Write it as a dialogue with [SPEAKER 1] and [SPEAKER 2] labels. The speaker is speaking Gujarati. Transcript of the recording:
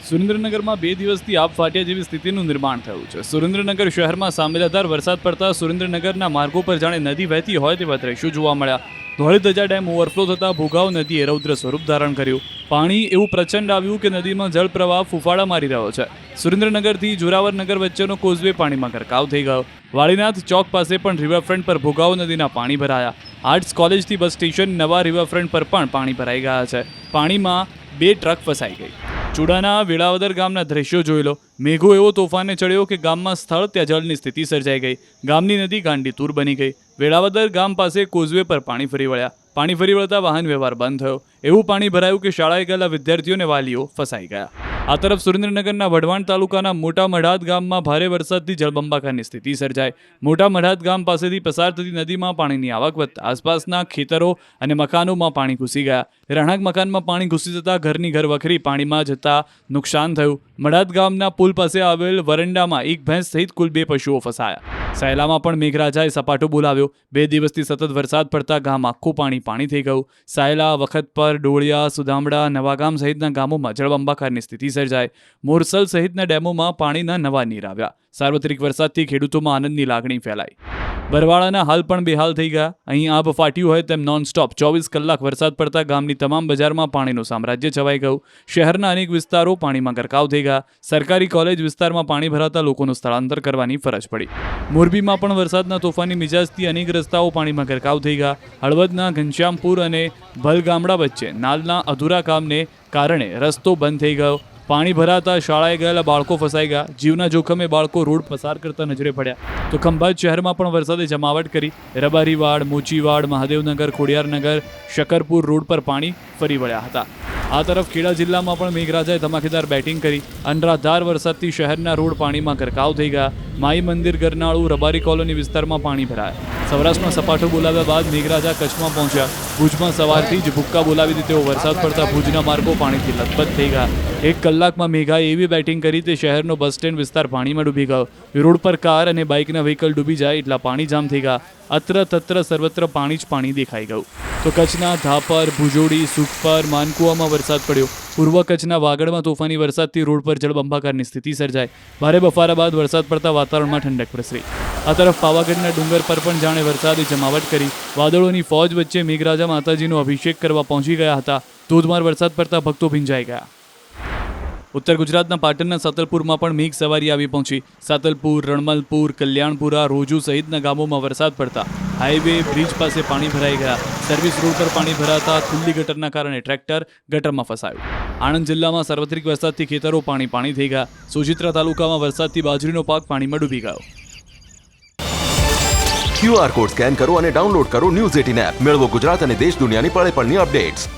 [SPEAKER 1] સુરેન્દ્રનગરમાં 2 દિવસથી આબ ફાટ્યા જેવી સ્થિતિનું નિર્માણ થયું છે. સુરેન્દ્રનગર શહેરમાં સામેલાધાર વરસાદ પડતા સુરેન્દ્રનગરના માર્ગો પર જાણે નદી વહેતી હોય તેવા દ્રશ્યો જોવા મળ્યા. ધોળીધજા ડેમ ઓવરફ્લો થતાં ભોગાવ નદીએ રૌદ્ર સ્વરૂપ ધારણ કર્યું. પાણી એવું પ્રચંડ આવ્યું કે નદીમાં જળપ્રવાહ ફૂફાડા મારી રહ્યો છે. સુરેન્દ્રનગરથી જોરાવરનગર વચ્ચેનો કોઝવે પાણીમાં ગરકાવ થઈ ગયો. વાળીનાથ ચોક પાસે પણ રિવરફ્રન્ટ પર ભોગાવ નદીના પાણી ભરાયા. આર્ટ્સ કોલેજથી બસ સ્ટેશન નવા રિવરફ્રન્ટ પર પણ પાણી ભરાઈ ગયા છે. પાણીમાં 2 ટ્રક ફસાઈ ગઈ. ચુડાના વેળાવદર ગામના દ્રશ્યો જોઈ લો. મેઘો એવો તોફાને ચડ્યો કે ગામમાં સ્થળ ત્યાં જળની સ્થિતિ સર્જાઈ ગઈ. ગામની નદી ગાંડીતુર બની ગઈ. વેળાવદર ગામ પાસે કોઝવે પર પાણી ફરી વળ્યા. પાણી ફરી વળતા વાહન વ્યવહાર બંધ થયો. એવું પાણી ભરાયું કે શાળાએ ગયેલા વિદ્યાર્થીઓ અને વાલીઓ ફસાઈ ગયા. આ તરફ સુરેન્દ્રનગરના વઢવાણ તાલુકાના મોટા મઢાત ગામમાં ભારે વરસાદથી જળબંબાકારની સ્થિતિ સર્જાઈ. મોટા મઢાત ગામ પાસેથી પસાર થતી નદીમાં પાણીની આવક વધતા આસપાસના ખેતરો અને મકાનોમાં પાણી ઘૂસી ગયા. રહેણાંક મકાનમાં પાણી ઘૂસી જતા ઘરની ઘર વખરી પાણીમાં જતા નુકસાન થયું. મઢાત ગામના પુલ પાસે આવેલ વરંડામાં એક ભેંસ સહિત કુલ 2 પશુઓ ફસાયા. સાયલામાં પણ મેઘરાજાએ સપાટો બોલાવ્યો. 2 દિવસથી સતત વરસાદ પડતા ગામ આખું પાણી થઈ ગયું. સાયલા, વખતપર, ડોળિયા, સુદામડા, નવાગામ સહિતના ગામોમાં જળબંબાકારની સ્થિતિ સર્જાઈ. મોરસલ સહિતના ડેમોમાં પાણીના નવા નીર આવ્યા. સાર્વત્રિક વરસાદથી ખેડૂતોમાં આનંદની લાગણી ફેલાઈ. બરવાળાના હાલ પણ બેહાલ થઈ ગયા. અહીં આબ ફાટ્યું હોય તેમ નોનસ્ટોપ 24 કલાક વરસાદ પડતા ગામની તમામ બજારમાં પાણીનું સામ્રાજ્ય છવાઈ ગયું. શહેરના અનેક વિસ્તારો પાણીમાં ગરકાવ થઈ ગયા. સરકારી કોલેજ વિસ્તારમાં પાણી ભરાતા લોકોનું સ્થળાંતર કરવાની ફરજ પડી. મોરબીમાં પણ વરસાદના તોફાની મિજાજથી અનેક રસ્તાઓ પાણીમાં ગરકાવ થઈ ગયા. હળવદના ઘનશ્યામપુર અને ભલ ગામડા વચ્ચે નાલના અધૂરા કામને કારણે રસ્તો બંધ થઈ ગયો. પાણી ભરાતા શાળાએ ગયેલા બાળકો ફસાઈ ગયા. જીવના જોખમે બાળકો રોડ પસાર કરતા નજરે પડ્યા. તો ખંભાત શહેરમાં પણ વરસાદે જમાવટ કરી. રબારીવાડ, મોચીવાડ, મહાદેવનગર, ખોડિયારનગર, શકરપુર રોડ પર પાણી ફરી વળ્યા હતા. આ તરફ ખેડા જિલ્લામાં પણ મેઘરાજાએ ધમાકેદાર બેટિંગ કરી. અનરાધાર વરસાદથી શહેરના રોડ પાણીમાં ગરકાવ થઈ ગયા. માઈ મંદિર, ગરનાળું, રબારી કોલોની વિસ્તારમાં પાણી ભરાયા. સૌરાષ્ટ્રમાં સપાટો બોલાવ્યા બાદ મેઘરાજા કચ્છમાં પહોંચ્યા. ભુજમાં સવારથી જ ભૂક્કા બોલાવી દીધો વરસાદ પડતા ભુજના માર્ગો પાણીથી લથબથ થઈ ગયા. 1 કલાકમાં મેઘાએ એવી બેટિંગ કરી તે શહેરનો બસ સ્ટેન્ડ વિસ્તાર પાણીમાં ડૂબી ગયો. રોડ પર કાર અને બાઇકના વ્હીકલ ડૂબી જાય એટલા પાણી જામ થઈ ગયા. અત્ર તત્ર સર્વત્ર પાણી જ પાણી દેખાઈ ગયું. તો કચ્છના ધાપર, ભુજોડી, સુખપર, માનકુવામાં વરસાદ પડ્યો. પૂર્વ કચ્છના વાગડમાં તોફાની વરસાદથી રોડ પર જળબંબાકારની સ્થિતિ સર્જાઈ. ભારે બફારા બાદ વરસાદ પડતા વાતાવરણમાં ઠંડક પ્રસરી. આ તરફ પાવાગઢના ડુંગર પર પણ જાણે વરસાદે જમાવટ કરી. વાદળોની ફોજ વચ્ચે મેઘરાજા માતાજીનો અભિષેક કરવા પહોંચી ગયા હતા. ધોધમાર વરસાદ પડતા ભક્તો ભીંજાઈ ગયા. ઉત્તર ગુજરાતના પાટણના સાતલપુરમાં પણ મેઘ સવારી આવી પહોંચી. સાતલપુર, રણમલપુર, કલ્યાણપુરા, રોજુ સહિતના ગામોમાં વરસાદ પડતા હાઈવે, બ્રિજ પાસે પાણી ભરાઈ ગયા. સર્વિસ રોડ પર પાણી ભરાતા ખુલ્લી ગટરના કારણે ટ્રેક્ટર ગટરમાં ફસાયું. આણંદ જિલ્લામાં સાર્વત્રિક વરસાદથી ખેતરો પાણી થઈ ગયા. સોજિત્રા તાલુકામાં વરસાદથી બાજરીનો પાક પાણીમાં ડૂબી ગયો.
[SPEAKER 2] QR કોડ સ્કેન કરો અને ડાઉનલોડ કરો ન્યૂઝ 18 એપ. મેળવો ગુજરાત અને દેશ દુનિયાની પળે પળની અપડેટ્સ.